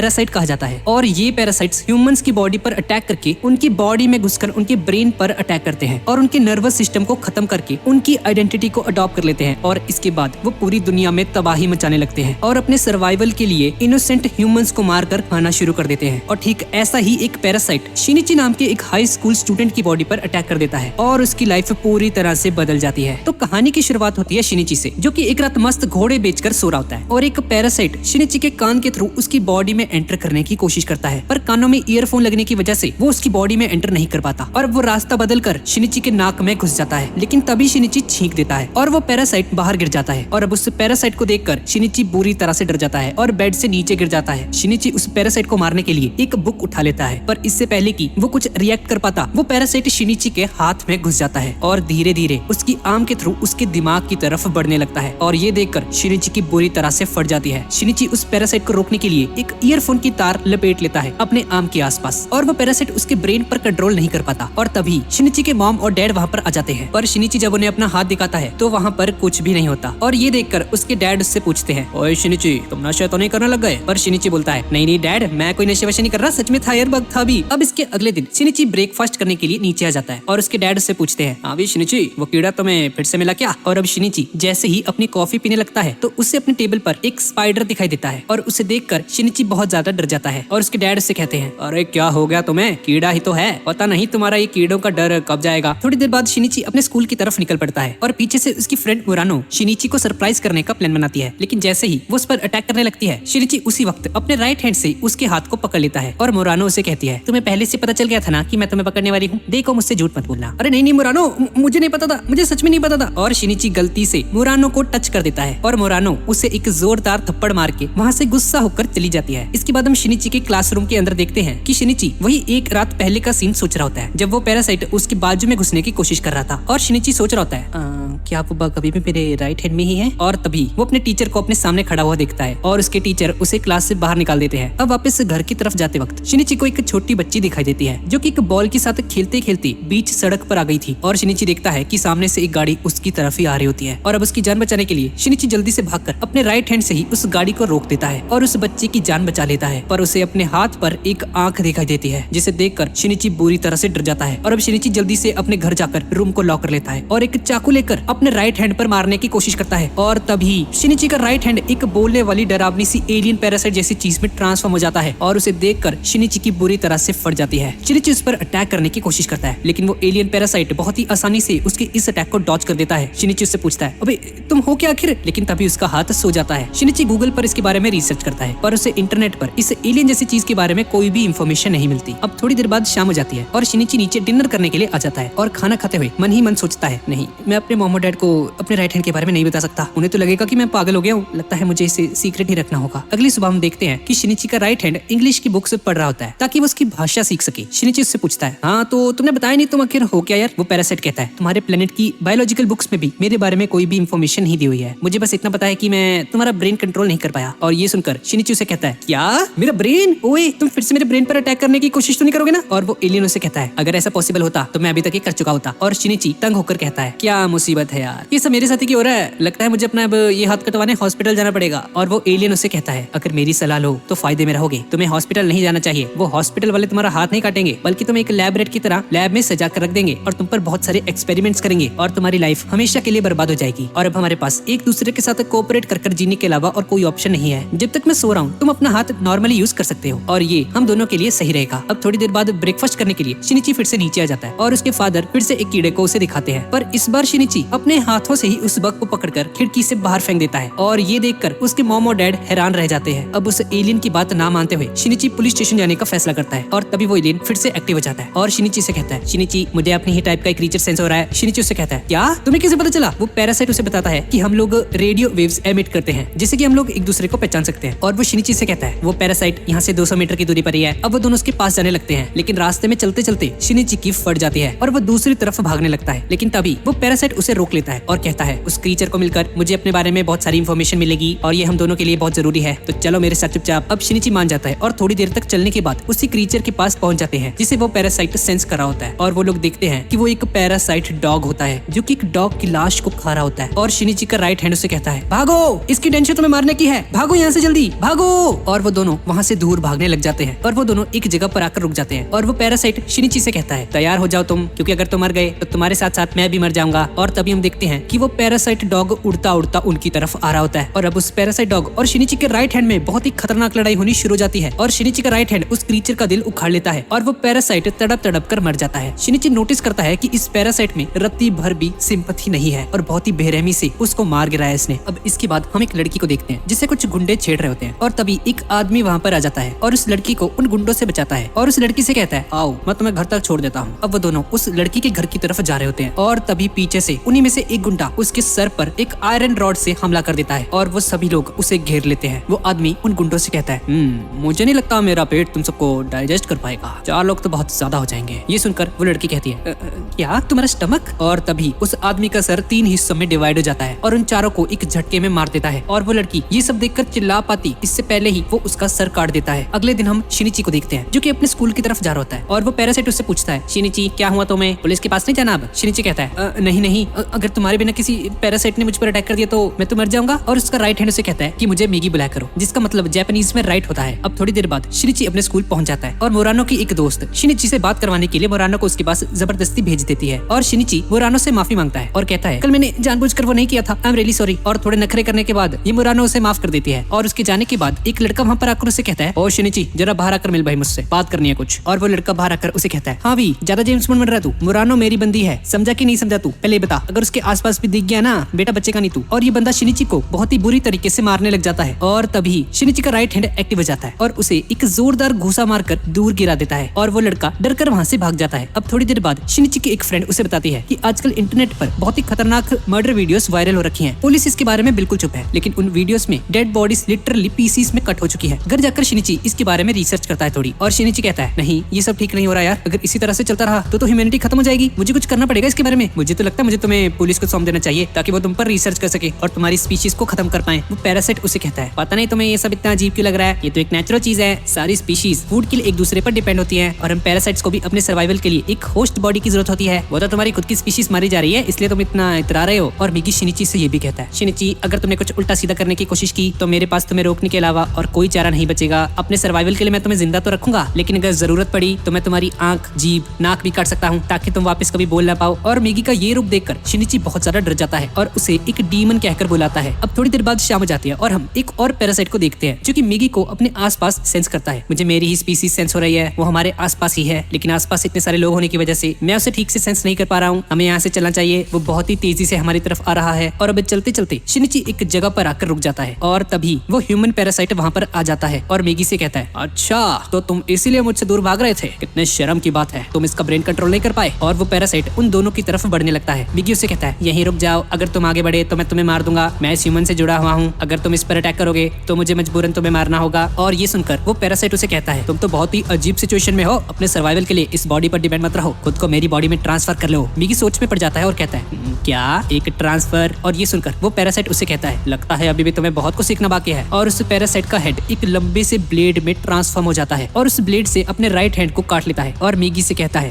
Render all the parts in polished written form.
Parasite कहा जाता है। और ये पैरासाइट्स ह्यूमंस की बॉडी पर अटैक करके उनकी बॉडी में घुसकर उनके ब्रेन पर अटैक करते हैं और उनके नर्वस सिस्टम को खत्म करके उनकी आइडेंटिटी को अडॉप्ट कर लेते हैं। और इसके बाद वो पूरी दुनिया में तबाही मचाने लगते हैं और अपने सर्वाइवल के लिए इनोसेंट ह्यूमंस को मारकर खाना शुरू कर देते हैं। और ठीक ऐसा ही एक पैरासाइट शिनिची नाम के एक हाई स्कूल स्टूडेंट की बॉडी पर अटैक कर देता है और उसकी लाइफ पूरी तरह से बदल जाती है। तो कहानी की शुरुआत होती है शिनिची से, जो कि एक रात मस्त घोड़े बेचकर सो रहा होता है और एक पैरासाइट शिनिची के कान के थ्रू उसकी बॉडी में एंटर करने की कोशिश करता है, पर कानों में ईयरफोन लगने की वजह से वो उसकी बॉडी में एंटर नहीं कर पाता और वो रास्ता बदलकर शिनिची के नाक में घुस जाता है। लेकिन तभी शिनिची छींक देता है और वो पैरासाइट बाहर गिर जाता है। और अब उस पैरासाइट को देखकर शिनिची बुरी तरह से डर जाता है और बेड से नीचे गिर जाता है। शिनिची उस पैरासाइट को मारने के लिए एक बुक उठा लेता है, पर इससे पहले कि वो कुछ रिएक्ट कर पाता, वो पैरासाइट शिनिची के हाथ में घुस जाता है और धीरे धीरे उसकी आर्म के थ्रू उसके दिमाग की तरफ बढ़ने लगता है। और ये देखकर शिनिची की बुरी तरह से फट जाती है। शिनिची उस पैरासाइट को रोकने के लिए एक ईयरफोन की तार लपेट लेता है अपने आर्म के आसपास और वो पैरासाइट उसके ब्रेन पर कंट्रोल नहीं कर पाता। और तभी शिनिची के मॉम और डैड वहाँ पर आ जाते हैं, पर शिनिची जब उन्हें अपना हाथ दिखाता है तो वहाँ पर कुछ भी नहीं होता। और ये देखकर उसके डैड उससे पूछते हैं, ओए शिनिची, तुम नशा तो नहीं करने लग गए? पर शिनिची बोलता है, नहीं नहीं डैड, मैं कोई नशे वशे नहीं कर रहा, सच में था यार, बग था भी। अब इसके अगले दिन शिनिची ब्रेकफास्ट करने के लिए नीचे आ जाता है और उसके डैड उससे पूछते हैं, हाँ भी शिनिची, वो कीड़ा तुम्हें फिर से मिला क्या? और अब शिनिची जैसे ही अपनी कॉफी पीने लगता है तो उसे अपने टेबल पर एक स्पाइडर दिखाई देता है और उसे देखकर शिनिची बहुत ज्यादा डर जाता है। और उसके डैड उससे कहते हैं, अरे क्या हो गया तुम्हें? कीड़ा ही तो है, पता नहीं तुम्हारा ये कीड़ों का डर कब जाएगा। थोड़ी देर बाद शिनिची अपने स्कूल की तरफ निकल पड़ता है और पीछे से उसकी फ्रेंड मुरानो शिनिची को सरप्राइज करने का प्लान बनाती है। लेकिन जैसे ही वो उस पर अटैक करने लगती है, शिनिची उसी वक्त अपने राइट हैंड से उसके हाथ को पकड़ लेता है और मुरानो उसे कहती है, तुम्हें पहले से पता चल गया था ना कि मैं तुम्हें पकड़ने वाली हूँ, देखो मुझसे झूठ मत बोलना। अरे नहीं नहीं मुरानो, मुझे नहीं पता था, मुझे सच में नहीं पता था। और शिनिची गलती से मुरानो को टच कर देता है और मुरानो उसे एक जोरदार थप्पड़ मार के वहाँ से गुस्सा होकर चली जाती है। इसके बाद हम शिनिची के क्लासरूम के अंदर देखते हैं कि शिनिची वही एक रात पहले का सीन सोच रहा होता है, जब वो पैरासाइट उसके बाजू में घुसने की कोशिश कर रहा था। और शिनिची सोच रहा होता है, क्या वो बग अभी भी मेरे राइट हैंड में ही है? और तभी वो अपने टीचर को अपने सामने खड़ा हुआ देखता है और उसके टीचर उसे क्लास से बाहर निकाल देते हैं। अब वापस घर की तरफ जाते वक्त शिनिची को एक छोटी बच्ची दिखाई देती है, जो कि एक बॉल के साथ खेलते खेलते बीच सड़क पर आ गई थी। और शिनिची देखता है कि सामने से एक गाड़ी उसकी तरफ ही आ रही होती है और अब उसकी जान बचाने के लिए शिनिची जल्दी से भागकर अपने राइट हैंड से ही उस गाड़ी को रोक देता है और उस बच्चे की जान बचा लेता है। पर उसे अपने हाथ पर एक आंख दिखाई देती है, जिसे देखकर शिनिची बुरी तरह से डर जाता है। और अब शिनिची जल्दी से अपने घर जाकर रूम को लॉक कर लेता है और एक चाकू लेकर अपने राइट हैंड पर मारने की कोशिश करता है। और तभी शिनिची का राइट हैंड एक बोलने वाली डरावनी सी एलियन पैरासाइट जैसी चीज में ट्रांसफॉर्म हो जाता है और उसे देखकर शिनिची की बुरी तरह से फट जाती है। शिनिची उस पर अटैक करने की कोशिश करता है, लेकिन वो एलियन पैरासाइट बहुत ही आसानी से उसके इस अटैक को डॉज कर देता है। शिनिची उससे पूछता है, अबे तुम हो क्या आखिर? लेकिन तभी उसका हाथ सो जाता है। शिनिची गूगल पर इसके बारे में रिसर्च करता है, पर उसे इंटरनेट पर इस एलियन जैसी चीज के बारे में कोई भी इंफॉर्मेशन नहीं मिलती। अब थोड़ी देर बाद शाम हो जाती है और शिनिची नीचे डिनर करने के लिए आ जाता है और खाना खाते हुए मन ही मन सोचता है, नहीं मैं अपने मॉम और डैड को अपने राइट हैंड के बारे में नहीं बता सकता, उन्हें तो लगेगा कि मैं पागल हो गया हूँ, लगता है मुझे इसे सीक्रेट ही रखना होगा। अगली सुबह हम देखते हैं कि शिनिची का राइट हैंड इंग्लिश की बुक से पढ़ रहा होता है ताकि वो उसकी भाषा सीख सके। शिनिची उससे पूछता है, हाँ तो तुमने बताया नहीं तुम आखिर हो क्या यार? वो पैरासाइट कहता है, तुम्हारे प्लेनेट की बायोलॉजिकल बुक्स में भी मेरे बारे में कोई भी इंफॉर्मेशन नहीं दी हुई है, मुझे बस इतना पता है कि मैं तुम्हारा ब्रेन कंट्रोल नहीं कर पाया। और ये सुनकर शिनिची उसे कहता है, क्या मेरा ब्रेन? ओए तुम फिर से मेरे ब्रेन पर अटैक करने की कोशिश तो नहीं करोगे ना? और वो एलियन उसे कहता है, अगर ऐसा पॉसिबल होता तो मैं अभी तक ये कर चुका होता। और शिनिची तंग होकर कहता है, क्या मुसीबत है यार, ये सब मेरे साथ ही क्यों हो रहा है? लगता है मुझे अपना अब ये हाथ कटवाने हॉस्पिटल जाना पड़ेगा। और वो एलियन उसे कहता है, अगर मेरी सलाह लो तो फायदे में रहोगे, तुम्हें हॉस्पिटल नहीं जाना चाहिए, वो हॉस्पिटल वाले तुम्हारा हाथ नहीं काटेंगे, बल्कि तुम्हें एक लैब रेट की तरह लैब में सजा कर रख देंगे और तुम पर बहुत सारे एक्सपेरिमेंट्स करेंगे और तुम्हारी लाइफ हमेशा के लिए बर्बाद हो जाएगी। और अब हमारे पास एक दूसरे के साथ कोऑपरेट कर जीने के अलावा और कोई ऑप्शन नहीं है। जब तक मैं सो रहा हूँ तुम अपना हाथ नॉर्मली यूज कर सकते हो और ये हम दोनों के लिए सही रहेगा। अब थोड़ी देर बाद ब्रेकफास्ट करने के लिए शिनिची फिर से नीचे आ जाता है और उसके फादर फिर से एक कीड़े को उसे दिखाते हैं, पर इस बार शिनिची अपने हाथों से ही उस बग को पकड़कर खिड़की से बाहर फेंक देता है और ये देखकर उसके मॉम और डैड हैरान रह जाते हैं। अब उस एलियन की बात ना मानते हुए शिनिची पुलिस स्टेशन जाने का फैसला करता है और तभी वो एलियन फिर से एक्टिव हो जाता है और शिनिची से कहता है, शिनिची मुझे अपनी ही टाइप का एक क्रीचर सेंस हो रहा है। शिनिची उससे कहता है, क्या तुम्हें कैसे पता चला? वो पैरासाइट उसे बताता है कि हम लोग रेडियो वेव्स एमिट करते हैं जिससे कि हम लोग एक दूसरे को पहचान सकते हैं। और वो शिनिची से कहता है, वो पैरासाइट यहाँ से 200 मीटर की दूरी पर ही है। अब वो दोनों उसके पास जाने लगते हैं, लेकिन रास्ते में चलते चलते शिनिची की फट जाती है और वो दूसरी तरफ भागने लगता है, लेकिन तभी वो पैरासाइट उसे रोक रोक लेता है और कहता है उस क्रीचर को मिलकर मुझे अपने बारे में बहुत सारी इन्फॉर्मेशन मिलेगी और ये हम दोनों के लिए बहुत जरूरी है, तो चलो मेरे साथ चुपचाप। अब शिनिची मान जाता है और थोड़ी देर तक चलने के बाद उसी क्रीचर के पास पहुंच जाते हैं जिसे वो पैरासाइट सेंस कर रहा होता है और वो लोग देखते हैं कि वो एक पैरासाइट डॉग होता है जो कि एक डॉग की लाश को खा रहा होता है। और शिनिची का राइट हैंड उसे कहता है भागो, इसकी टेंशन तुम्हें मारने की है, भागो यहाँ से जल्दी भागो। और वो दोनों वहाँ से दूर भागने लग जाते हैं और वो दोनों एक जगह पर आकर रुक जाते हैं और वो पैरासाइट शिनिची से कहता है तैयार हो जाओ तुम, क्योंकि अगर तुम मर गए तो तुम्हारे साथ साथ मैं भी मर जाऊंगा। और तभी हम देखते हैं कि वो पैरासाइट डॉग उड़ता उड़ता उनकी तरफ आ रहा होता है और अब उस पैरासाइट डॉग और शिनिची के राइट हैंड में बहुत ही खतरनाक लड़ाई होनी शुरू हो जाती है और शिनिची का राइट हैंड उस क्रीचर का दिल उखाड़ लेता है और वो पैरासाइट तड़प तड़प कर मर जाता है। शिनिची नोटिस करता है कि इस पैरासाइट में रत्ती भर भी सिंपैथी नहीं है और बहुत ही बेरहमी से उसको मार गिराया इसने। अब इसके बाद हम एक लड़की को देखते हैं जिसे कुछ गुंडे छेड़ रहे होते हैं और तभी एक आदमी वहाँ पर आ जाता है और उस लड़की को उन गुंडों से बचाता है और उस लड़की से कहता है आओ मैं तुम्हें घर तक छोड़ देता हूँ। अब वो दोनों उस लड़की के घर की तरफ जा रहे होते हैं और तभी पीछे से उन्हीं में से एक गुंडा उसके सर पर एक आयरन रॉड से हमला कर देता है और वो सभी लोग उसे घेर लेते हैं। वो आदमी उन गुंडों से कहता है मुझे नहीं लगता मेरा पेट तुम सबको डाइजेस्ट कर पाएगा, 4 लोग तो बहुत ज्यादा हो जाएंगे। ये सुनकर वो लड़की कहती है क्या तुम्हारा स्टमक? और तभी उस आदमी का सर 3 हिस्सों में डिवाइड हो जाता है और उन चारों को एक झटके में मार देता है और वो लड़की ये सब देखकर चिल्ला पाती इससे पहले ही वो उसका सर काट देता है। अगले दिन हम शिनिची को देखते हैं जो कि अपने स्कूल की तरफ जा रहा होता है और वो पैरासाइट उससे पूछता है शिनिची क्या हुआ तुम्हें, पुलिस के पास नहीं जाना अब? शिनिची कहता है नहीं अगर तुम्हारे बिना किसी पैरासाइट ने मुझ पर अटैक कर दिया तो मैं तो मर जाऊंगा। और उसका राइट हैंड उसे कहता है कि मुझे मैगी बुलाया करो, जिसका मतलब जापानीज में राइट होता है। अब थोड़ी देर बाद शिनिची अपने स्कूल पहुंच जाता है और मोरानो की एक दोस्त शिनिची से बात करवाने के लिए मोरानो को उसके पास जबरदस्ती भेज देती है और शिनिची मोरानो से माफी मांगता है और कहता है कल मैंने जानबूझकर वो नहीं किया था, आई एम रियली सॉरी। और थोड़े नखरे करने के बाद ये मोरानो उसे माफ कर देती है और उसके जाने के बाद एक लड़का वहाँ पर आकर उसे कहता है ओ शिनिची जरा बाहर आकर मिल भाई, मुझसे बात करनी है कुछ। और वो लड़का बाहर आकर उसे कहता है हाँ भी ज्यादा जेम्स बॉन्ड बन रहा तू, मोरानो मेरी बंदी है, समझा कि नहीं समझा तू, पहले बता, अगर उसके आसपास भी दिख गया ना बेटा बच्चे नहीं तू। और ये बंदा शिनिची को बहुत ही बुरी तरीके से मारने लग जाता है और तभी शिनिची का राइट हैंड एक्टिव हो जाता है और उसे एक जोरदार घूसा मारकर दूर गिरा देता है और वो लड़का डरकर वहाँ से भाग जाता है। अब थोड़ी देर बाद शिनिची की एक फ्रेंड उसे बताती है कि आजकल इंटरनेट पर बहुत ही खतरनाक मर्डर वीडियोस वायरल हो रखी हैं। पुलिस इसके बारे में बिल्कुल चुप है, लेकिन उन वीडियोस में डेड बॉडीज लिटरली पीसीस में कट हो चुकी है। घर जाकर शिनिची इसके बारे में रिसर्च करता है थोड़ी और शिनिची कहता है नहीं ये सब ठीक नहीं हो रहा यार, अगर इसी तरह से चलता रहा तो ह्यूमैनिटी खत्म हो जाएगी, मुझे कुछ करना पड़ेगा इसके बारे में। मुझे तो लगता है मुझे तुम्हें पुलिस को सौंप देना चाहिए ताकि वो तुम पर रिसर्च कर सके और तुम्हारी स्पीशीज को खत्म कर पाए। वो पैरासाइट उसे कहता है पता नहीं तुम्हें ये सब इतना अजीब क्यों लग रहा है, ये तो एक नेचुरल चीज है, सारी स्पीशीज फूड के लिए एक दूसरे पर डिपेंड होती है और हम पैरासाइट्स को भी अपने सर्वाइवल के लिए एक होस्ट बॉडी की जरूरत होती है। वो तो तुम्हारी खुद की स्पीशीज मारी जा रही है इसलिए तुम इतना इतरा रहे हो। और मिगी शिनिची से ये भी कहता है शिनिची अगर तुमने कुछ उल्टा सीधा करने की कोशिश की तो मेरे पास तुम्हें रोकने के अलावा और कोई चारा नहीं बचेगा। अपने सर्वाइवल के लिए मैं तुम्हें जिंदा तो रखूंगा, लेकिन अगर जरूरत पड़ी तो मैं तुम्हारी आंख जीभ नाक भी काट सकता हूँ ताकि तुम वापस कभी बोल ना पाओ। और मिगी का ये रूप देखकर शिनिची बहुत ज्यादा डर जाता है और उसे एक डीमन कहकर बुलाता है। अब थोड़ी देर बाद शाम हो जाती है और हम एक और पैरासाइट को देखते हैं जो कि मिगी को अपने आसपास सेंस करता है। मुझे मेरी ही स्पीसीज सेंस हो रही है, वो हमारे आसपास ही है, लेकिन आसपास इतने सारे लोग होने की वजह से मैं उसे ठीक से सेंस नहीं कर पा रहा हूँ, हमें यहाँ से चलना चाहिए। वो बहुत ही तेजी से हमारी तरफ आ रहा है और अब चलते चलते शिनिची एक जगह पर आकर रुक जाता है और तभी वो ह्यूमन पैरासाइट वहाँ पर आ जाता है और मिगी से कहता है अच्छा तो तुम इसीलिए मुझसे दूर भाग रहे थे, कितने शर्म की बात है, तुम इसका ब्रेन कंट्रोल नहीं कर पाए। और वो पैरासाइट उन दोनों की तरफ बढ़ने लगता है। मिगी उसे कहता है यहीं रुक जाओ, अगर तुम आगे बढ़े तो मैं तुम्हें मार दूंगा, मैं इस ह्यूमन से जुड़ा हुआ हूँ, अगर तुम इस पर अटैक करोगे तो मुझे मजबूरन तुम्हें मारना होगा। और ये सुनकर वो पैरासाइट उसे कहता है तुम तो बहुत ही अजीब सिचुएशन में हो, अपने सर्वाइवल के लिए इस बॉडी पर डिपेंड मत रहो, खुद को मेरी बॉडी में ट्रांसफर कर लो। मिगी सोच में पड़ जाता है और कहता है क्या एक ट्रांसफर? और ये सुनकर वो पैरासाइट उसे कहता है लगता है अभी भी तुम्हें बहुत कुछ सीखना बाकी है। और उस पैरासाइट का हेड एक लंबे से ब्लेड में ट्रांसफॉर्म हो जाता है और उस ब्लेड से अपने राइट हैंड को काट लेता है और मिगी से कहता है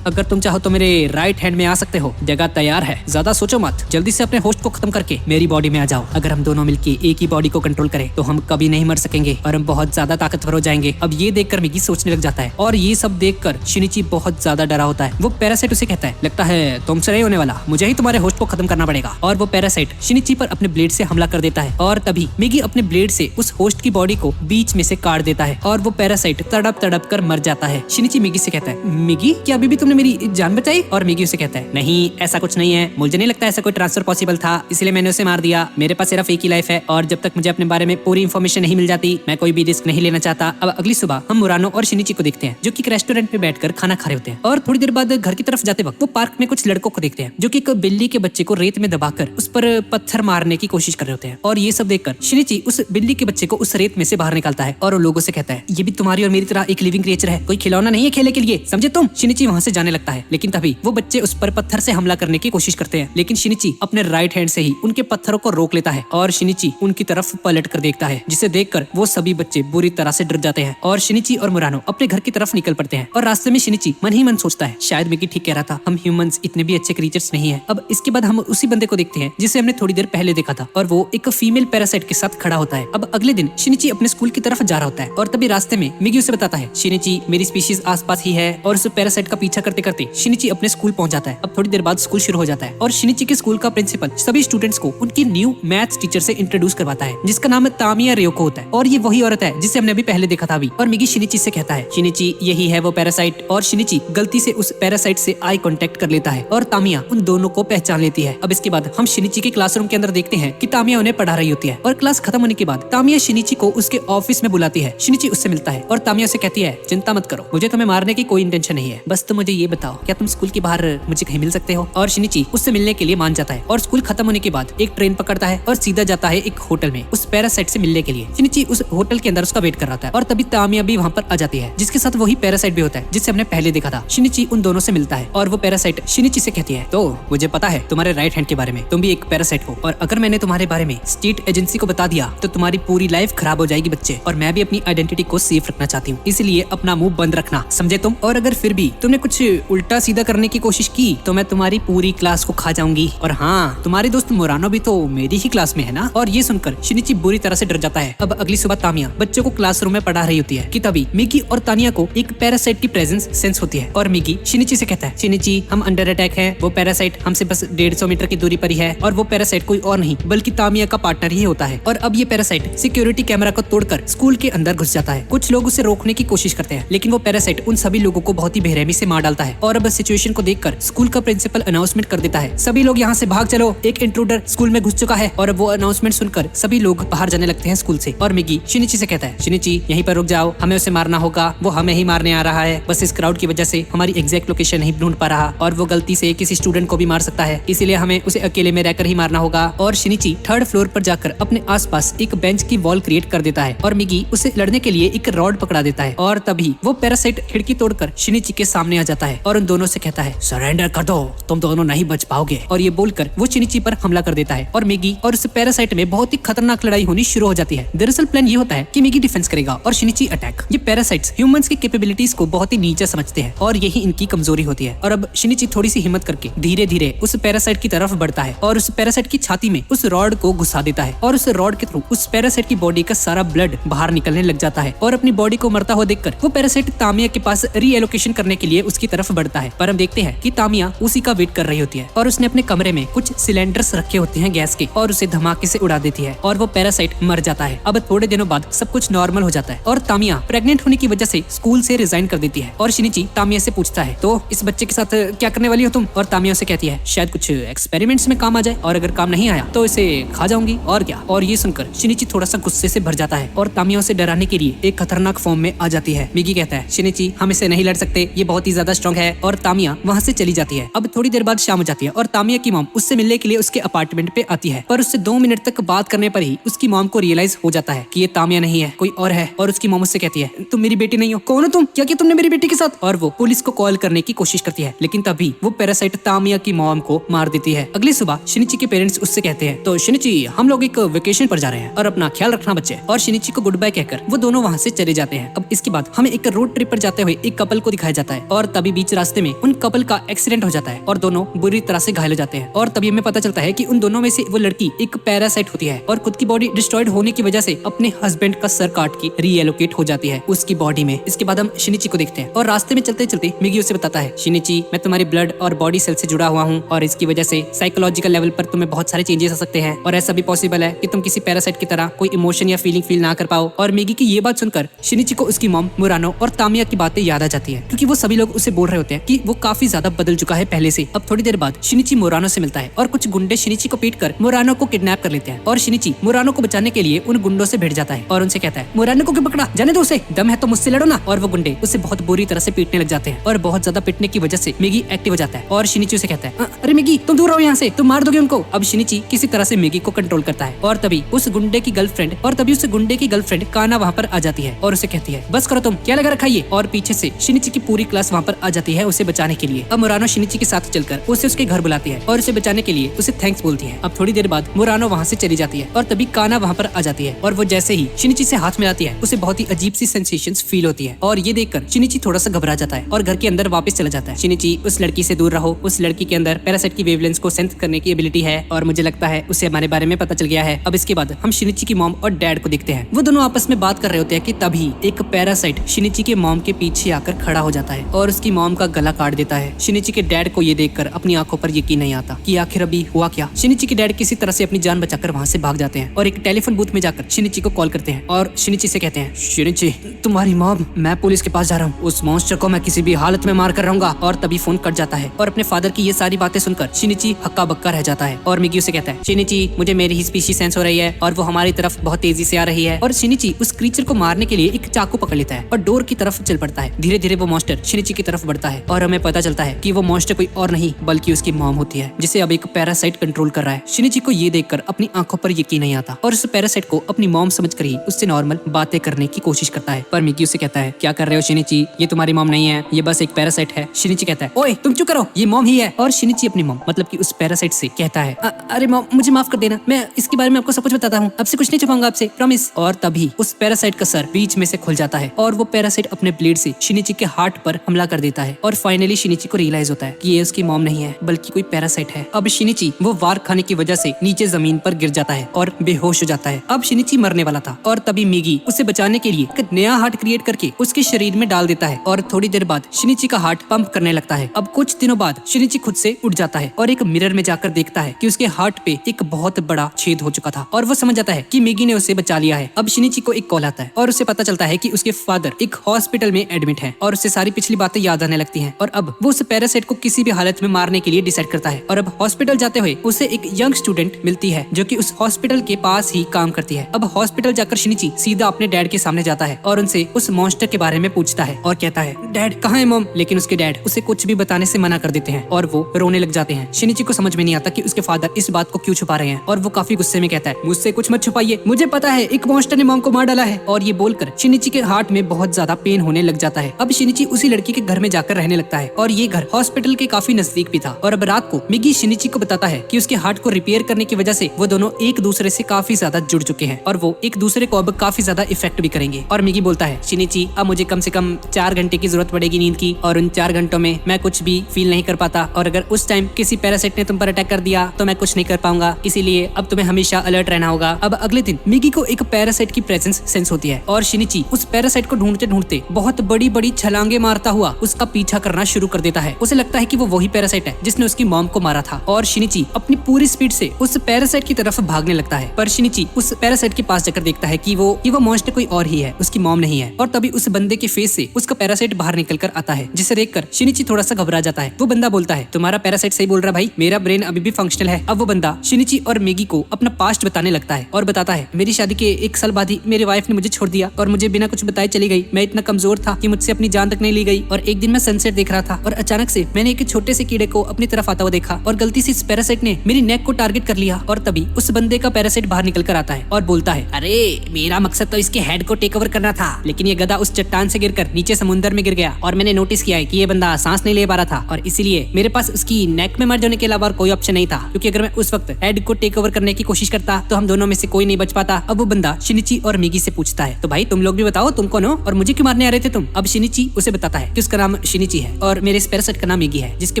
अगर तुम चाहो तो मेरे राइट हैंड में आ सकते हो, जगह तैयार है, ज्यादा सोचो मत, जल्दी से अपने होस्ट को खत्म करके मेरी बॉडी में आ जाओ। अगर हम दोनों मिलके एक ही बॉडी को कंट्रोल करें तो हम कभी नहीं मर सकेंगे और हम बहुत ज्यादा ताकतवर हो जाएंगे। अब ये देखकर मिगी सोचने लग जाता है और ये सब देखकर शिनिची बहुत ज्यादा डरा होता है। वो पैरासाइट उसे कहता है लगता है तुमसे नहीं होने वाला, मुझे ही तुम्हारे होस्ट को खत्म करना पड़ेगा। और वो पैरासाइट शिनिची पर अपने ब्लेड से हमला कर देता है और तभी मिगी अपने ब्लेड से उस होस्ट की बॉडी को बीच में से काट देता है और वो पैरासाइट तड़प तड़प कर मर जाता है। शिनिची मिगी से कहता है मिगी क्या अभी भी तुमने मेरी जान बचाई? और मिगी उसे कहता है नहीं ऐसा कुछ नहीं है, मुझे नहीं लगता ऐसा कोई ट्रांसफर पॉसिबल था, इसलिए मैंने उसे मार दिया, मेरे पास सिर्फ एक ही लाइफ है और जब तक मुझे अपने बारे में पूरी इन्फॉर्मेशन नहीं मिल जाती मैं कोई भी रिस्क नहीं लेना चाहता। अब अगली सुबह हम मुरानो और शिनिची को देखते हैं जो कि रेस्टोरेंट में बैठकर खाना खा रहे होते हैं और थोड़ी देर बाद घर की तरफ जाते वक्त वो पार्क में कुछ लड़कों को देखते हैं जो कि एक बिल्ली के बच्चे को रेत में दबाकर उस पर पत्थर मारने की कोशिश कर रहे होते हैं। और ये सब देखकर शिनिची उस बिल्ली के बच्चे को उस रेत में से बाहर निकालता है और लोगों से कहता है ये भी तुम्हारी और मेरी तरह एक लिविंग क्रिएचर है, कोई खिलौना नहीं है खेलने के लिए, समझे तुम? शिनिची वहाँ से जाने लगता है लेकिन तभी वो बच्चे उस पर पत्थर से हमला करने की कोशिश करते हैं, लेकिन शिनिची अपने राइट हैंड से ही उनके पत्थरों को रोक लेता है और शिनिची उनकी तरफ पलट कर देखता है, जिसे देखकर वो सभी बच्चे बुरी तरह से डर जाते हैं और शिनिची और मुरानो अपने घर की तरफ निकल पड़ते हैं। और रास्ते में शिनिची मन ही मन सोचता है, शायद मिगी ठीक कह रहा था, हम ह्यूमंस इतने भी अच्छे क्रीचर्स नहीं है। अब इसके बाद हम उसी बंदे को देखते हैं जिसे हमने थोड़ी देर पहले देखा था और वो एक फीमेल पैरासाइट के साथ खड़ा होता है। अब अगले दिन शिनिची अपने स्कूल की तरफ जा रहा होता है और तभी रास्ते में मिगी उसे बताता है, शिनिची मेरी स्पीशीज आसपास ही है। और उस पैरासाइट का पीछा करते करते शिनिची अपने स्कूल पहुंच जाता है। अब थोड़ी देर बाद स्कूल शुरू हो जाता है और शिनिची के स्कूल का प्रिंसिपल सभी स्टूडेंट्स को उनकी न्यू मैथ्स टीचर से इंट्रोड्यूस करवाता है, जिसका नाम तामिया रियोको होता है और ये वही औरत है जिसे हमने अभी पहले देखा था अभी। और मिगी शिनिची से कहता है, शिनिची यही है वो पैरासाइट। और शिनिची गलती से उस पैरासाइट से आई कांटेक्ट कर लेता है और तामिया उन दोनों को पहचान लेती है। अब इसके बाद हम शिनिची के क्लासरूम के अंदर देखते हैं कि तामिया उन्हें पढ़ा रही होती है और क्लास खत्म होने के बाद तामिया शिनिची को उसके ऑफिस में बुलाती है। शिनिची उससे मिलता है और तामिया से कहती है, चिंता मत करो, मुझे तुम्हें मारने की कोई इंटेंशन नहीं है, बस तुम मुझे ये बताओ क्या तुम स्कूल के बाहर मुझे कहीं मिल सकते हो। और शिनिची उससे मिलने के लिए मान जाता है और स्कूल खत्म होने के बाद एक ट्रेन पकड़ता है और सीधा जाता है एक होटल में उस पैरासाइट से मिलने के लिए। शिनिची उस होटल के अंदर उसका वेट कर रहा था और तभी तामिया भी वहाँ पर आ जाती है, जिसके साथ वही पैरासाइट भी होता है जिसे हमने पहले देखा था। शिनिची उन दोनों से मिलता है और वो पैरासाइट शिनिची से कहती है, तो मुझे पता है तुम्हारे राइट हैंड के बारे में, तुम भी एक पैरासाइट हो और अगर मैंने तुम्हारे बारे में स्टेट एजेंसी को बता दिया तो तुम्हारी पूरी लाइफ खराब हो जाएगी बच्चे, और मैं भी अपनी आइडेंटिटी को सेफ रखना चाहती हूँ, इसलिए अपना मुंह बंद रखना, समझे तुम। और अगर फिर भी तुमने कुछ उल्टा सीधा करने की कोशिश की तो मैं तुम्हारी पूरी क्लास को खा जाऊंगी। और हाँ, तुम्हारे दोस्त मुरानो भी तो मेरी ही क्लास में है ना। और ये सुनकर शिनिची बुरी तरह से डर जाता है। अब अगली सुबह तामिया बच्चों को क्लासरूम में पढ़ा रही होती है कि तभी मिगी और तानिया को एक पैरासाइट की प्रेजेंस सेंस होती है और मिगी शिनिची से कहता है, शिनिची हम अंडर अटैक है, वो पैरासाइट हमसे बस 150 मीटर की दूरी पर ही है और वो पैरासाइट कोई और नहीं बल्कि तामिया का पार्टनर ही होता है। और अब ये पैरासाइट सिक्योरिटी कैमरा को तोड़कर स्कूल के अंदर घुस जाता है। कुछ लोग उसे रोकने की कोशिश करते हैं, लेकिन वो पैरासाइट उन सभी लोगों को बहुत ही बेरहमी से मार डालता है। और अब सिचुएशन को देखकर स्कूल का प्रिंसिपल अनाउंसमेंट कर देता है, सभी लोग यहाँ से भाग चलो, एक इंट्रूडर स्कूल में घुस चुका है। और अब वो अनाउंसमेंट सुनकर सभी लोग बाहर जाने लगते हैं स्कूल से। और मिगी शिनिची से कहता है, शिनिची यहीं पर रुक जाओ, हमें उसे मारना होगा, वो हमें ही मारने आ रहा है, बस इस क्राउड की वजह से हमारी एग्जैक्ट लोकेशन नहीं ढूंढ पा रहा और वो गलती से किसी स्टूडेंट को भी मार सकता है, इसीलिए हमें उसे अकेले में रहकर ही मारना होगा। और शिनिची 3rd फ्लोर पर जाकर अपने आसपास एक बेंच की वॉल क्रिएट कर देता है और मिगी उसे लड़ने के लिए एक रॉड पकड़ा देता है। और तभी वो पैरासाइट खिड़की तोड़कर शिनिची के सामने आ जाता है और उन दोनों से कहता है, सरेंडर कर दो, तुम दोनों नहीं बच पाओगे। और ये बोलकर वो शिनिची पर हमला कर देता है और मिगी और उस पैरासाइट में बहुत ही खतरनाक लड़ाई होनी शुरू हो जाती है। दरअसल प्लान ये होता है कि मिगी डिफेंस करेगा और शिनिची अटैक। ये पैरासाइट्स ह्यूमंस की कैपेबिलिटीज को बहुत ही नीचा समझते हैं और यही इनकी कमजोरी होती है। और अब शिनिची थोड़ी सी हिम्मत करके धीरे धीरे उस पैरासाइट की तरफ बढ़ता है और उस पैरासाइट की छाती में उस रॉड को घुसा देता है और उस रॉड के थ्रू उस पैरासाइट की बॉडी का सारा ब्लड बाहर निकलने लग जाता है। और अपनी बॉडी को मरता हुआ देखकर वो पैरासाइट तामिया के पास रीएलोकेशन करने के लिए उसकी तरफ बढ़ता है। पर हम देखते हैं कि तामिया उसी का वेट कर रही होती है और उसने अपने कमरे में कुछ सिलेंडर्स रखे होते हैं गैस के और उसे धमाके से उड़ा देती है और वो पैरासाइट मर जाता है। अब थोड़े दिनों बाद सब कुछ नॉर्मल हो जाता है और तामिया प्रेग्नेंट होने की वजह से स्कूल से रिजाइन कर देती है। और शिनिची तामिया से पूछता है, तो इस बच्चे के साथ क्या करने वाली हो तुम। और तामिया से कहती है, शायद कुछ एक्सपेरिमेंट्स में काम आ जाए और अगर काम नहीं आया तो इसे खा जाऊंगी और क्या। और ये सुनकर शिनिची थोड़ा सा गुस्से से भर जाता है और तामिया उसे डराने के लिए एक खतरनाक फॉर्म में आ जाती है। मिगी कहता है, शिनिची हम इसे नहीं लड़ सकते, ये बहुत ही ज्यादा स्ट्रॉन्ग है। और तामिया वहाँ से चली जाती है। अब थोड़ी देर बाद शाम हो जाती है और तामिया की मॉम उससे मिलने के लिए उसके अपार्टमेंट पे आती है, पर उससे 2 मिनट तक बात करने पर ही उसकी मॉम को रियलाइज हो जाता है कि ये तामिया नहीं है, कोई और है। और उसकी मॉम उससे कहती है, तुम मेरी बेटी नहीं हो, कौन हो तुम, क्या किया तुमने मेरी बेटी के साथ। और वो पुलिस को कॉल करने की कोशिश करती है, लेकिन तभी वो पैरासाइट तामिया की मॉम को मार देती है। अगली सुबह शिनिची के पेरेंट्स उससे कहते हैं, तो शिनिची हम लोग एक वेकेशन पर जा रहे हैं और अपना ख्याल रखना बच्चे। और शिनिची को गुड बाय कहकर वो दोनों वहाँ से चले जाते हैं। अब इसके बाद हमें एक रोड ट्रिप पर जाते हुए एक कपल को दिखाया जाता है और तभी बीच रास्ते में उन कपल का एक्सीडेंट हो जाता है और दोनों बुरी तरह से घायल हो जाते हैं। और तभी हमें पता चलता है कि उन दोनों में से वो लड़की एक पैरासाइट होती है और खुद की बॉडी डिस्ट्रॉयड होने की वजह से अपने हस्बैंड का सर काट के रीएलोकेट हो जाती है उसकी बॉडी में। इसके बाद हम शिनिची को देखते हैं और रास्ते में चलते चलते मिगी उसे बताता है, शिनिची मैं तुम्हारी ब्लड और बॉडी सेल से जुड़ा हुआ हूँ और इसकी वजह से साइकोलॉजिकल लेवल पर तुम्हें बहुत सारे चेंजेस आ सकते हैं और ऐसा भी पॉसिबल है कि तुम किसी पैरासाइट की तरह कोई इमोशन या फीलिंग फील ना कर पाओ। और मिगी की ये बात सुनकर शिनिची को उसकी मॉम मुरानो और तामिया की बातें याद आ जाती है, क्योंकि वो सभी लोग उसे बोल रहे होते हैं कि वो काफी ज्यादा बदल चुका है पहले से। अब थोड़ी देर बाद शिनिची मुरानो से मिलता है और कुछ गुंडे शिनिची को पीटकर मुरानो को किडनैप कर लेते हैं और शिनिची मुरानो को बचाने के लिए उन गुंडों से भिड़ जाता है और उनसे कहता है, मुरानो को क्यों पकड़ा, जाने दो उसे, दम है तो मुझसे लड़ो ना। और वो गुंडे उसे बहुत बुरी तरह से पीटने लग जाते हैं और बहुत ज्यादा पीटने की वजह से मिगी एक्टिव हो जाता है और शिनिची उसे कहता है, अरे मिगी तुम दूर रहो यहाँ से, तुम मार दोगे उनको। अब शिनिची किसी तरह से मिगी को कंट्रोल करता है और तभी उस गुंडे की गर्लफ्रेंड काना वहाँ पर आ जाती है और उसे कहती है, बस करो तुम, क्या लगा रखा ये। और पीछे से शिनिची की पूरी क्लास वहाँ पर आ जाती है उसे बचाने के लिए। अब मुरानो शिनिची के साथ चलकर उसे उसके घर बुलाती है और उसे बचाने के लिए उसे थैंक्स बोलती है। अब थोड़ी देर बाद मुरानो वहाँ से चली जाती है और तभी काना वहाँ पर आ जाती है और वो जैसे ही शिनिची से हाथ मिलाती है उसे बहुत ही अजीब सी सेंसेशंस फील होती है और ये देखकर शिनिची थोड़ा सा घबरा जाता है और घर के अंदर वापस चला जाता है। शिनिची, उस लड़की से दूर रहो, उस लड़की के अंदर पैरासाइट की वेवलेंथ को सेंस करने की एबिलिटी है और मुझे लगता है उसे हमारे बारे में पता चल गया है। अब इसके बाद हम शिनिची की मॉम और डैड को देखते हैं। वो दोनों आपस में बात कर रहे होते हैं कि तभी एक पैरासाइट शिनिची के मॉम के पीछे आकर खड़ा हो जाता है और उसकी मॉम का गला काट देता है। शिनिची के डैड को ये देखकर अपनी आंखों पर यकीन नहीं आता कि आखिर अभी हुआ क्या। शिनिची के डैड किसी तरह से अपनी जान बचाकर वहाँ से भाग जाते हैं और एक टेलीफोन बूथ में जाकर शिनिची को कॉल करते हैं और शिनिची से कहते हैं, शिनिची तुम्हारी मॉम, मैं पुलिस के पास जा रहा हूँ, उस मॉन्स्टर को मैं किसी भी हालत में मार कर रहूंगा। और तभी फोन कट जाता है और अपने फादर की ये सारी बातें सुनकर शिनिची हक्का बक्का रह जाता है और मिगी उसे कहता है, शिनिची मुझे मेरी ही स्पीशीज सेंस हो रही है और वो हमारी तरफ बहुत तेजी से आ रही है। और शिनिची उस क्रीचर को मारने के लिए एक चाकू पकड़ लेता है और डोर की तरफ चल पड़ता है। धीरे धीरे वो मॉन्स्टर शिनिची की तरफ बढ़ता है और हमें पता चलता है कि वो मॉन्स्टर कोई और नहीं बल्कि उसकी मॉम होती है, जिसे अब एक पैरासाइट कंट्रोल कर रहा है। शिनिची को ये देखकर अपनी आंखों पर यकीन नहीं आता और उस पैरासाइट को अपनी मॉम समझकर ही उससे नॉर्मल बातें करने की कोशिश करता है। पर मिगी उसे कहता है, क्या कर रहे हो शिनिची, ये तुम्हारी मॉम नहीं है, ये बस एक पैरासाइट है। शिनिची कहता है, ओए तुम चुप करो, ये मॉम ही है। और शिनिची अपनी मॉम मतलब कि उस पैरासाइट से कहता है, अरे मॉम मुझे माफ कर देना, मैं इसके बारे में आपको सब कुछ बताता हूँ, अब से कुछ नहीं छुपाऊंगा आपसे, प्रॉमिस। और तभी उस पैरासाइट का सर बीच में से खुल जाता है और वो पैरासाइट अपने ब्लेड से शिनिची के हार्ट पर हमला कर देता है और फाइनली शिनिची को रियलाइज होता है कि ये उसकी मॉम नहीं है बल्कि कोई पैरासाइट है। अब शिनिची वो वार खाने की वजह से नीचे जमीन पर गिर जाता है और बेहोश हो जाता है। अब शिनिची मरने वाला था और तभी मिगी उसे बचाने के लिए एक नया हार्ट क्रिएट करके उसके शरीर में डाल देता है और थोड़ी देर बाद शिनिची का हार्ट पंप करने लगता है। अब कुछ दिनों बाद शिनिची खुद से उठ जाता है और एक मिरर में जाकर देखता है कि उसके हार्ट पे एक बहुत बड़ा छेद हो चुका था और वो समझ जाता है कि मिगी ने उसे बचा लिया है। अब शिनिची को एक कॉल आता है और उसे पता चलता है कि उसके फादर एक हॉस्पिटल में एडमिट है और उसे सारी पिछली बातें याद आने लगती हैं और अब वो उस पैरासाइट को किसी भी हालत में मारने के लिए डिसाइड करता है। और अब हॉस्पिटल जाते हुए उसे एक यंग स्टूडेंट मिलती है जो कि उस हॉस्पिटल के पास ही काम करती है। अब हॉस्पिटल जाकर शिनिची सीधा अपने डैड के सामने जाता है और उनसे उस मॉन्स्टर के बारे में पूछता है और कहता है, डैड कहाँ है मॉम? लेकिन उसके डैड उसे कुछ भी बताने से मना कर देते हैं और वो रोने लग जाते हैं। शिनिची को समझ में नहीं आता कि उसके फादर इस बात को क्यों छुपा रहे हैं और वो काफी गुस्से में कहता है, मुझसे कुछ मत छुपाइए, मुझे पता है एक मॉन्स्टर ने मॉम को मार डाला है। और ये बोलकर शिनिची के हार्ट में बहुत ज्यादा पेन होने लग जाता है। अब शिनिची उसी लड़की के घर में जाकर रहने लगता है और ये घर हॉस्पिटल के काफी नजदीक भी था। और अब रात को मिगी शिनिची को बताता है कि उसके हार्ट को रिपेयर करने की वजह से वो दोनों एक दूसरे से काफी ज्यादा जुड़ चुके हैं और वो एक दूसरे को अब काफी ज्यादा इफेक्ट भी करेंगे। और मिगी बोलता है, शिनिची अब मुझे कम से कम 4 घंटे की जरूरत पड़ेगी नींद की और उन 4 घंटों में मैं कुछ भी फील नहीं कर पाता और अगर उस टाइम किसी पैरासाइट ने तुम पर अटैक कर दिया तो मैं कुछ नहीं कर पाऊंगा, इसीलिए अब तुम्हें हमेशा अलर्ट रहना होगा। अब अगले दिन मिगी को एक पैरासाइट की प्रेजेंस सेंस होती है और शिनिची उस पैरासाइट को ढूंढते ढूंढते बहुत बड़ी बड़ी छलांगे मारता हुआ उसका पीछा करना शुरू कर देता है। उसे लगता है कि वो वही पैरासाइट है जिसने उसकी मॉम को मारा था और शिनिची अपनी पूरी स्पीड से उस पैरासाइट की तरफ भागने लगता है। पर शिनिची उस पैरासाइट के पास जाकर देखता है कि वो मॉन्स्टर कोई और ही है, उसकी मॉम नहीं है। और तभी उस बंदे के फेस से उसका पैरासाइट बाहर निकल कर आता है, जिसे देखकर शिनिची थोड़ा सा घबरा जाता है। वो बंदा बोलता है, तुम्हारा पैरासाइट सही बोल रहा भाई, मेरा ब्रेन अभी भी फंक्शनल है। अब वो बंदा शिनिची और मिगी को अपना पास्ट बताने लगता है और बताता है, मेरी शादी के 1 साल बाद ही मेरी वाइफ ने मुझे छोड़ दिया और मुझे बिना कुछ बताए चली गई। मैं इतना कमजोर था कि मुझसे अपनी जान तक नहीं ली गई और एक दिन मैं सनसेट देख रहा था और अचानक से मैंने एक छोटे से कीड़े को अपनी तरफ आता हुआ देखा और गलती से इस पैरासाइट ने मेरी नेक को टारगेट कर लिया। और तभी उस बंदे का पैरासाइट बाहर निकल कर आता है और बोलता है, अरे मेरा मकसद तो इसके हेड को टेक ओवर करना था, लेकिन ये गधा उस चट्टान से गिरकर नीचे समुद्र में गिर गया और मैंने नोटिस किया है कि ये बंदा सांस नहीं ले पा रहा था और इसीलिए मेरे पास उसकी नेक में मर जाने के अलावा कोई ऑप्शन नहीं था, क्योंकि अगर मैं उस वक्त हेड को टेक ओवर करने की कोशिश करता तो हम दोनों में से कोई नहीं बच पाता। अब वो बंदा शिनिची और मिगी से पूछता है, तो भाई तुम लोग भी बताओ, तुम कौन हो और मुझे क्यों मारने आ रहे थे तुम? अब शिनिची उसे बताता है कि उसका नाम शिनिची है और मेरे इस पैरासाइट का नाम मिगी है। जिसके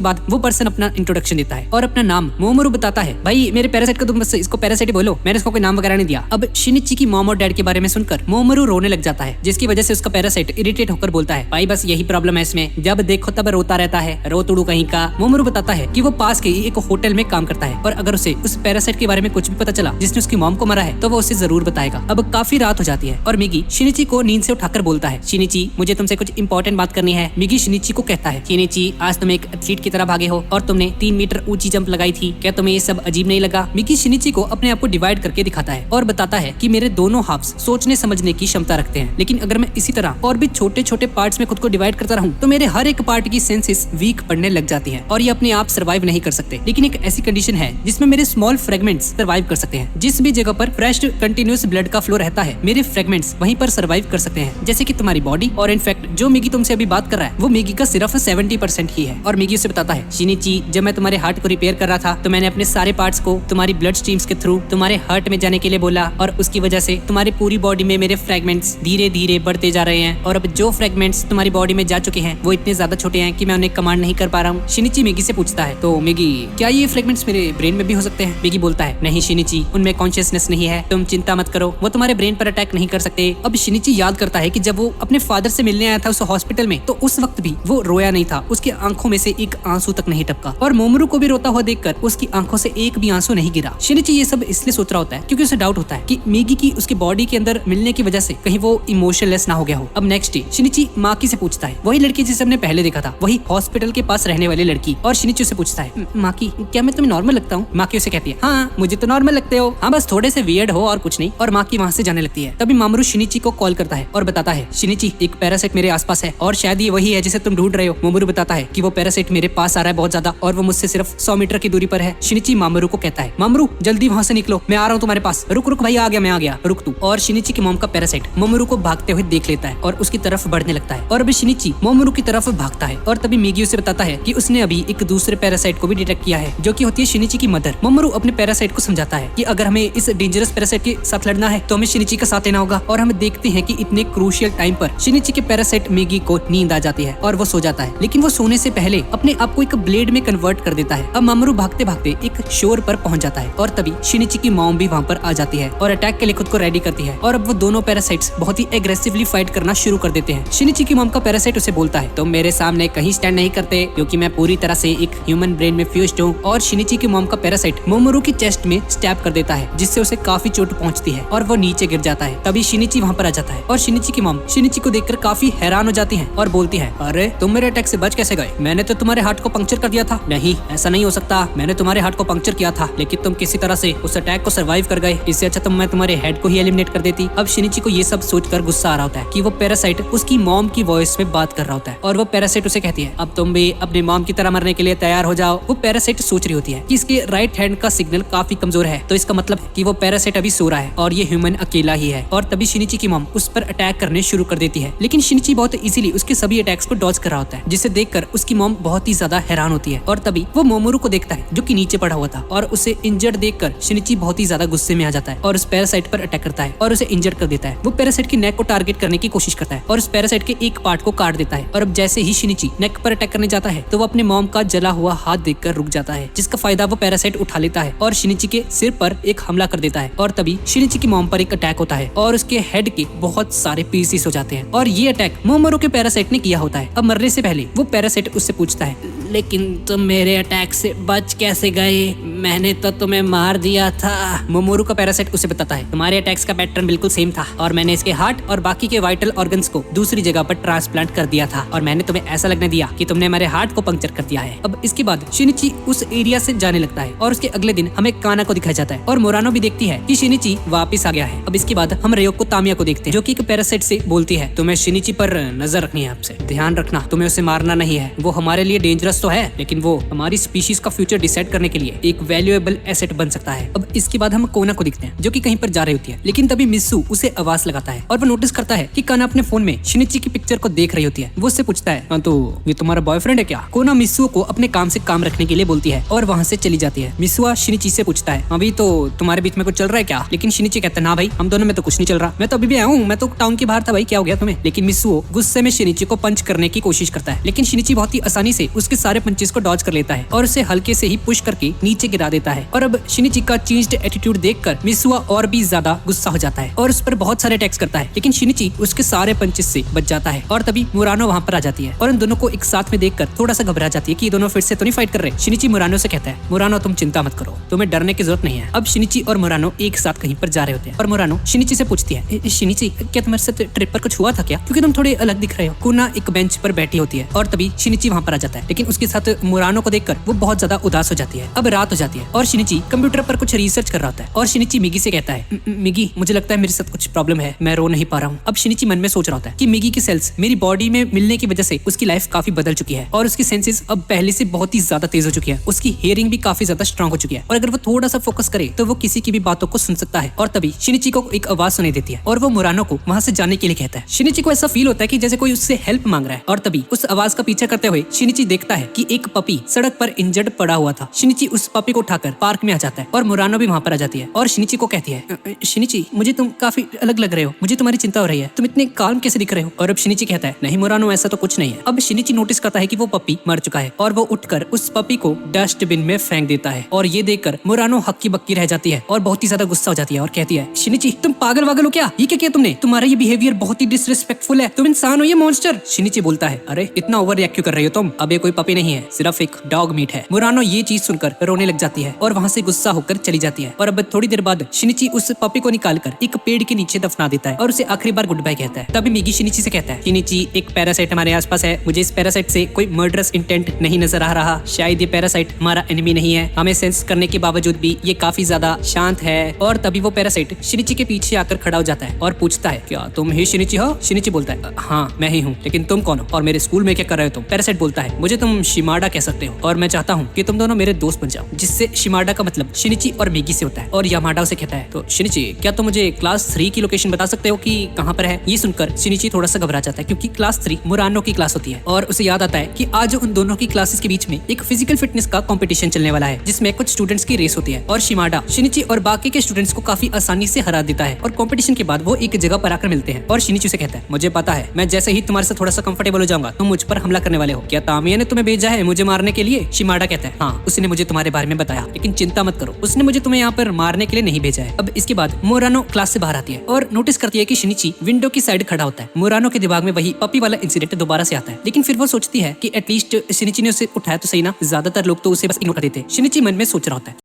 बाद वो पर्सन अपना इंट्रोडक्शन देता है और अपना नाम मोमोरू बताता है। भाई मेरे पैरासाइट का तुम बस इसको पैरासाइट बोलो, मैंने इसको कोई नाम वगैरह नहीं दिया। अब शिनिची की मॉम और डैड के बारे में सुनकर मोमोरू रोने लग जाता है, जिसकी वजह से उसका पैरासाइट इरिटेट होकर बोलता है, भाई बस यही प्रॉब्लम है इसमें, जब देखो तब रोता रहता है, रो तुड़ू कहीं का। मोमोरू बताता है कि वो पास के एक होटल में काम करता है और अगर उसे उस पैरासाइट के बारे में कुछ भी पता चला जिसने उसकी मॉम को मारा है तो वो उसे जरूर बताएगा। अब काफी रात हो जाती है और मिगी शिनिची को नींद से उठाकर बोलता है, शिनिची मुझे तुमसे कुछ इंपॉर्टेंट बात करनी है। मिगी शिनिची को कहता है, शिनिची आज तुम एक एथलीट की तरह भागे हो और तुमने 3 मीटर ऊंची जंप लगाई थी, क्या तुम्हें ये सब अजीब नहीं लगा? मिगी शिनिची को अपने आप को डिवाइड करके दिखाता है और बताता है कि मेरे दोनों हाफ्स सोचने समझने की क्षमता रखते हैं, लेकिन अगर मैं इसी तरह और भी छोटे छोटे पार्ट्स में खुद को डिवाइड करता रहूं तो मेरे हर एक पार्ट की सेंसेस वीक पड़ने लग जाती हैं और ये अपने आप सर्वाइव नहीं कर सकते। लेकिन एक ऐसी कंडीशन है जिसमें मेरे स्मॉल फ्रेगमेंट्स सर्वाइव कर सकते हैं। जिस भी जगह पर फ्रेश कंटिन्यूअस ब्लड का फ्लो रहता है मेरे फ्रेगमेंट्स वहीं पर सर्वाइव कर सकते हैं, जैसे कि तुम्हारी बॉडी। और इनफैक्ट जो मिगी तुमसे अभी बात कर रहा है वो मिगी का सिर्फ 70% ही है। और मिगी उसे बताता है, शिनिची कि जब मैं तुम्हारे हार्ट को रिपेयर कर रहा था तो मैंने अपने सारे पार्ट्स को तुम्हारी ब्लड स्ट्रीम्स के थ्रू तुम्हारे हार्ट में जाने के लिए बोला, और उसकी वजह से तुम्हारी पूरी बॉडी में मेरे फ्रेगमेंट्स धीरे धीरे बढ़ते जा रहे हैं, और अब जो फ्रेगमेंट्स तुम्हारी बॉडी में जा चुके हैं वो इतने ज्यादा छोटे हैं कि मैं उन्हें कमांड नहीं कर पा रहा हूँ। शिनिची मेगी से पूछता है, तो मेगी क्या ये फ्रेगमेंट्स मेरे ब्रेन में भी हो सकते हैं? मेगी बोलता है, नहीं शिनिची, उनमें कॉन्शियसनेस नहीं है, तुम चिंता मत करो, वो तुम्हारे ब्रेन पर अटैक नहीं कर सकते। अब शिनिची याद करता है कि जब वो अपने फादर से मिलने आया था उस हॉस्पिटल में, तो उस वक्त भी वो रोया नहीं था, उसकी आंखों में से एक आंसू तक नहीं टपका, और मोमोरू को भी रोता हुआ देखकर उसकी आंखों से एक भी आंसू नहीं गिरा। शिनिची ये सब इसलिए सोच रहा होता है क्योंकि उसे डाउट होता है कि मेगी की उसकी बॉडी के अंदर मिलने की वजह से कहीं वो इमोशनलेस ना हो गया हो। अब नेक्स्ट डे शिनिची माकी से पूछता है, वही लड़की जिसे हमने पहले देखा था, वही हॉस्पिटल के पास रहने वाली लड़की, और शिनिची से पूछता है, माकी क्या मैं तुम्हें नॉर्मल लगता हूँ? माकी उसे कहती है, हाँ मुझे तो नॉर्मल लगते हो, हाँ बस थोड़े से वियर्ड हो और कुछ नहीं, और माकी वहाँ से जाने लगती है। तभी मामरू शिनिची को कॉल करता है और बताता है, शिनिची एक पैरासाइट मेरे आसपास है और शायद ये वही है जिसे तुम ढूंढ रहे हो। मामरू बताता है कि वो पैरासाइट मेरे पास आ रहा है बहुत ज्यादा, और वो मुझसे सिर्फ 100 मीटर की दूरी पर है। शिनिची मामरू को कहता है, मामरू जल्दी वहाँ से निकलो, मैं आ रहा हूँ तुम्हारे पास, रुक रुक भाई, आ गया, रुक तू। और शिनिची की मॉम का पैरासाइट मामरू को भागते हुए देख लेता है और उसकी तरफ बढ़ने लगता है, और अभी शिनिची मामरू की तरफ भागता है, और तभी मेगी उसे बताता है कि उसने अभी एक दूसरे पैरासाइट को भी डिटेक्ट किया है जो कि होती है शिनिची की मदर। मामरू अपने पैरासाइट को समझाता है कि अगर हमें इस डेंजरस पैरासाइट के साथ लड़ना है तो हमें शिनिची का साथ लेना होगा, और हम देखते हैं कि इतने क्रूशियल टाइम पर शिनिची के पैरासाइट मेगी को नींद आ जाती है और वो सो जाता है, लेकिन वो सोने से पहले अपने आप को एक ब्लेड में कन्वर्ट कर देता है। अब मामरू भागते भागते एक शोर पर पहुंच जाता है, और तभी शिनिची की मॉम भी वहाँ पर आ जाती है और अटैक के लिए खुद को रेडी करती है, और अब वो दोनों पैरासाइट्स बहुत ही एग्रेसिवली फाइट करना शुरू कर देते हैं। शिनिची की मॉम का पैरासाइट उसे बोलता है, तुम मेरे सामने कहीं स्टैंड नहीं करते क्योंकि मैं पूरी तरह से एक ह्यूमन ब्रेन में फ्यूज्ड हूँ, और शिनिची की मॉम का पैरासाइट मामरू की चेस्ट में स्टैब कर देता है जिससे उसे काफी चोट पहुंचती है और वो नीचे गिर जाता है। तभी शिनिची वहाँ पर आ जाता है, और शिनिची की मॉम शिनिची को देखकर काफी हैरान हो जाती है और बोलती है, अरे तुम मेरे अटैक से बच कैसे गए? मैंने तो तुम्हारे हार्ट को पंक्चर कर दिया था। नहीं ऐसा नहीं हो सकता, मैंने तुम्हारे हार्ट को पंक्चर किया था लेकिन तुम किसी तरह से उस अटैक को सर्वाइव कर गए, इससे अच्छा तो मैं तुम्हारे हेड को ही एलिमिनेट कर देती। अब शिनिची को ये सब सोचकर गुस्सा आ रहा होता है कि वो पैरासाइट उसकी मॉम की वॉइस में बात कर रहा होता है, और वो पैरासाइट उसे कहती है, अब तुम भी अपनी मॉम की तरह मरने के लिए तैयार हो जाओ। वो पैरासाइट सोच रही होती है कि इसके राइट हैंड का सिग्नल काफी कमजोर है, तो इसका मतलब है कि वो पैरासाइट अभी सो रहा है और ये ह्यूमन अकेला ही है। और तभी शिनिची की मॉम उस पर अटैक करने शुरू कर देती है, लेकिन शिनिची बहुत इजीली उसके सभी अटैक्स को डॉज कर रहा होता है, जिसे देखकर उसकी मॉम बहुत ही ज्यादा हैरान होती है। और तभी वो मोमोरू को देखता है जो कि नीचे पड़ा हुआ था, और उसे इंजर्ड देखकर शिनिची बहुत ही ज्यादा गुस्से में आ जाता है और उस पैरासाइट पर अटैक करता है और उसे इंजर्ड कर देता है। वो पैरासाइट की नेक को टारगेट करने की कोशिश करता है और उस पैरासाइट के एक पार्ट को काट देता है, और अब जैसे ही शिनिची नेक पर अटैक करने जाता है तो वो अपने मॉम का जला हुआ हाथ देखकर रुक जाता है, जिसका फायदा वो पैरासाइट उठा लेता है और शिनिची के सिर पर एक हमला कर देता है। और तभी शिनिची की मॉम पर एक अटैक होता है और उसके हेड के बहुत सारे पीसेस हो जाते हैं, और ये अटैक मोमोरू के पैरासाइट ने किया होता है। अब मरने से पहले वो पैरासाइट उससे पूछता है, लेकिन तुम मेरे अटैक से बच कैसे गए? मैंने तो तुम्हें मार दिया था। मोमोरू का पैरासाइट उसे बताता है, तुम्हारे अटैक्स का पैटर्न बिल्कुल सेम था और मैंने इसके हार्ट और बाकी के वाइटल ऑर्गन्स को दूसरी जगह पर ट्रांसप्लांट कर दिया था, और मैंने तुम्हें ऐसा लगने दिया कि तुमने मेरे हार्ट को पंक्चर कर दिया है। अब इसके बाद शिनिची उस एरिया से जाने लगता है, और उसके अगले दिन हमें काना को दिखाया जाता है, और मोरानो भी देखती है कि शिनिची वापस आ गया है। अब इसके बाद हम रेयोको तामिया को देखते हैं जो कि एक पैरासाइट से बोलती है, तुम्हें शिनिची पर नजर रखनी है, आपसे ध्यान रखना, तुम्हें उसे मारना नहीं है। वो हमारे लिए डेंजरस तो है लेकिन वो हमारी स्पीशीज का फ्यूचर डिसाइड करने के लिए एक वैल्यूएबल एसेट बन सकता है। अब इसके बाद हम कोना को देखते हैं जो कि कहीं पर जा रही होती है, लेकिन तभी मित्सु उसे आवाज लगाता है और वो नोटिस करता है कि काना अपने फोन में शिनिची की पिक्चर को देख रही होती है। वो उससे पूछता है, हाँ तो ये तुम्हारा बॉयफ्रेंड है क्या? कोना मित्सु को अपने काम से काम रखने के लिए बोलती है और वहाँ से चली जाती है। मित्सुआ शिनिची से पूछता है, अभी तो तुम्हारे बीच में कुछ चल रहा है क्या? लेकिन शिनिची कहता है, ना भाई हम दोनों में तो कुछ नहीं चल रहा, मैं तो अभी भी आया हूँ, मैं तो टाउन के बाहर था भाई, क्या हो गया तुम्हें? लेकिन मित्सुओ गुस्से में शिनिची को पंच करने की कोशिश करता है, लेकिन शिनिची बहुत ही आसानी से उसके सारे पंचेस को डॉज कर लेता है और उसे हल्के से ही पुश करके नीचे गिरा देता है। और अब शिनिची का चेंज्ड एटीट्यूड देखकर मित्सुआ और भी ज्यादा गुस्सा हो जाता है और उस पर बहुत सारे अटैक्स करता है, लेकिन शिनिची उसके सारे पंचेस से बच जाता है। और तभी मुरानो वहाँ पर आ जाती है और उन दोनों को एक साथ में देखकर थोड़ा सा घबरा जाती है कि ये दोनों फिर से तो नहीं फाइट कर रहे। शिनिची मुरानो से कहता है, मुरानो तुम चिंता मत करो, तुम्हें डरने की जरूरत नहीं है। अब शिनिची और मुरानो एक साथ कहीं पर जा रहे होते हैं और मुरानो शिनिची से पूछती है, शिनिची क्या तुम्हारे साथ ट्रिप पर कुछ हुआ था क्या? क्योंकि तुम थोड़े अलग दिख रहे हो। कुना एक बेंच पर बैठी होती है और तभी शिनिची वहाँ पर आ जाता है, लेकिन उसके साथ मुरानो को देखकर वो बहुत ज्यादा उदास हो जाती है। अब रात हो जाती है और शिनिची कंप्यूटर पर कुछ रिसर्च कर रहा होता है और शिनिची मिगी से कहता है, मिगी मुझे लगता है मेरे साथ कुछ प्रॉब्लम है, मैं रो नहीं पा रहा हूँ। अब शिनिची मन में सोच रहा होता है कि मिगी की सेल्स मेरी बॉडी में मिलने की वजह से उसकी लाइफ काफी बदल चुकी है और उसकी सेंसेस अब पहले से बहुत ही ज्यादा तेज हो चुकी है। उसकी हियरिंग भी काफी ज्यादा स्ट्रांग हो चुकी है और अगर वो थोड़ा सा फोकस करे तो वो किसी की भी बातों को सुन सकता है। और तभी शिनिची को एक आवाज सुनाई देती है और वो मुरानो को वहाँ से जाने के लिए कहता है। शिनिची को ऐसा फील होता है कि जैसे कोई उससे हेल्प मांग रहा है और तभी उस आवाज का पीछा करते हुए शिनिची देखता है कि एक पपी सड़क पर इंजर्ड पड़ा हुआ था। शिनिची उस पपी को उठाकर पार्क में आ जाता है और मुरानो भी वहाँ पर आ जाती है और शिनिची को कहती है, शिनिची मुझे तुम काफी अलग लग रहे हो, मुझे तुम्हारी चिंता हो रही है, तुम इतने काम कैसे दिख रहे हो। और अब शिनिची कहता है, नहीं मुरानो ऐसा तो कुछ नहीं है। अब शिनिची नोटिस करता है कि वो पपी मर चुका है और वो उठकर उस पपी को डस्टबिन में फेंक देता है और ये देखकर मुरानो हक्की बक्की रह जाती है और बहुत ही ज्यादा गुस्सा हो जाती है और कहती है, शिनिची तुम पागल वागल हो क्या, ये क्या किया तुमने, तुम्हारा ये बिहेवियर बहुत ही डिसरिस्पेक्टफुल है, तुम इंसान हो ये मॉन्स्टर। शिनिची बोलता है, अरे इतना ओवर रिएक्ट क्यों कर रही हो तुम, अब ये कोई पपी नहीं है, सिर्फ एक डॉग मीट है। मुरानो ये चीज सुनकर रोने लग जाती है और वहाँ से गुस्सा होकर चली जाती है। और अब थोड़ी देर बाद शिनिची उस पपी को निकालकर एक पेड़ के नीचे दफना देता है और उसे आखिरी बार गुड बाय कहता है। तभी मिगी शिनिची से कहता है, शिनिची एक पैरासाइट हमारे आसपास है, मुझे इस पैरासाइट से कोई मर्डरस इंटेंट नहीं नजर आ रहा, शायद ये पैरासाइट हमारा एनिमी नहीं है, हमें सेंस करने के बावजूद भी ये काफी ज्यादा शांत है। और तभी वो पैरासाइट शिनिची के पीछे आकर खड़ा हो जाता है और पूछता है, क्या तुम ही शिनिची हो। शिनिची बोलता है, हाँ मैं ही हूँ, लेकिन तुम कौन हो और मेरे स्कूल में क्या कर रहे हो तुम। पैरासाइट बोलता है, मुझे तुम शिमाडा कह सकते हो और मैं चाहता हूँ कि तुम दोनों मेरे दोस्त बन जाओ, जिससे शिमाडा का मतलब शिनिची और मिगी से होता है। और यामाडा उसे कहता है, तो शिनिची क्या तुम मुझे क्लास 3 की लोकेशन बता सकते हो कि कहाँ पर है। ये सुनकर शिनिची थोड़ा सा घबरा जाता है क्योंकि क्लास 3 मुरानो की क्लास होती है और उसे याद आता है कि आज उन दोनों की क्लासेस के बीच में एक फिजिकल फिटनेस का कंपटीशन चलने वाला है जिसमें कुछ स्टूडेंट्स की रेस होती है और शिमाडा शिनिची और बाकी के स्टूडेंट्स को काफी आसानी से हरा देता है। और कंपटीशन के बाद वो एक जगह पर आकर मिलते हैं और शिनिची उसे कहता है, मुझे पता है मैं जैसे ही तुम्हारे साथ थोड़ा सा कंफर्टेबल हो जाऊंगा तुम मुझ पर हमला करने वाले हो, क्या तामिया ने तुम्हें भेजा है मुझे मारने के लिए। शिमाडा कहता है, हाँ उसने मुझे तुम्हारे बारे में बताया, लेकिन चिंता मत करो, उसने मुझे तुम्हें यहाँ पर मारने के लिए नहीं भेजा है। अब इसके बाद मुरानो क्लास से बाहर आती है और नोटिस करती है कि शिनिची विंडो की साइड खड़ा होता है। मुरानो के दिमाग में वही पपी वाला इंसिडेंट दोबारा से आता है, लेकिन फिर वो सोचती है कि एटलीस्ट शिनिची ने उसे उठाया तो सही ना, ज्यादातर लोग तो उसे बस इग्नोर कर देते। शिनिची मन में सोच रहा होता है,